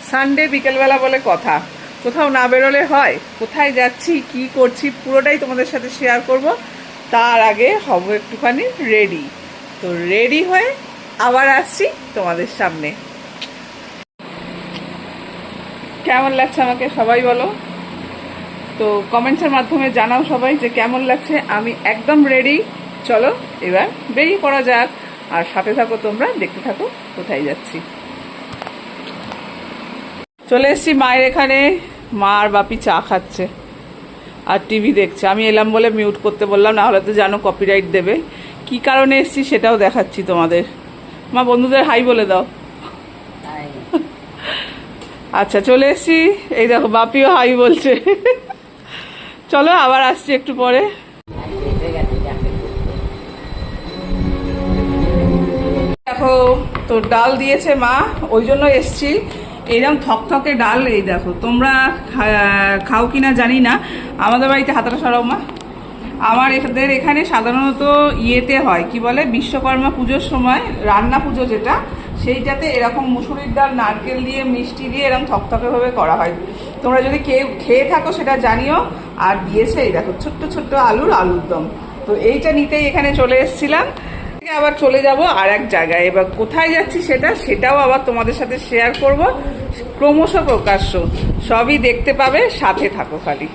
Sunday বিকেলবেলা বলে কথা, কোথাও না বেরোলে হয়? কোথায় যাচ্ছি, কি করছি, পুরোটাই তোমাদের সাথে শেয়ার করব। তার আগে হব একটুখানি রেডি। তো রেডি হয়ে আবার আসছি তোমাদের সামনে। কেমন লাগছে আমাকে সবাই বলো তো, কমেন্টসের মাধ্যমে জানাও সবাই যে কেমন লাগছে। আমি একদম রেডি। চলো এবার বেরিয়ে পড়া যাক, আর সাথে থাকো তোমরা, দেখতে থাকো কোথায় যাচ্ছি। চলে এসছি মায়ের এখানে। মা আর বাপি চা খাচ্ছে আর টিভি দেখছে। আমি এলাম বলে মিউট করতে বললাম, না হলে তো জানো কপিরাইট দেবে। কি কারণে এসছি সেটাও দেখাচ্ছি তোমাদের। মা বন্ধুদের হাই বলে দাও। আচ্ছা চলে এসছি, এই দেখো বাপিও হাই বলছে। চলো আবার আসছি একটু পরে। দেখো তো ডাল দিয়েছে মা, ওই জন্য এসছি। এইরকম থকথকে ডাল, এই দেখো তোমরা খাও কিনা জানি না। আমাদের বাড়িতে হাতাটা সরাও মা। আমার এদের এখানে সাধারণত ইয়েতে হয়, কি বলে, বিশ্বকর্মা পুজোর সময় রান্না পুজো যেটা, সেইটাতে এরকম মুসুরির ডাল নারকেল দিয়ে মিষ্টি দিয়ে এরকম থকথকেভাবে করা হয়। তোমরা যদি কেউ খেয়ে থাকো সেটা জানিও। আর দিয়েছে এই দেখো ছোট্ট ছোট্ট আলুর দম। তো এইটা নিতেই এখানে চলে এসেছিলাম। আবার চলে যাব আর এক জায়গায়। এবার কোথায় যাচ্ছি সেটাও আবার তোমাদের সাথে শেয়ার করব। ক্রমশ প্রকাশ্য, সবই দেখতে পাবে, সাথে থাকো খালি।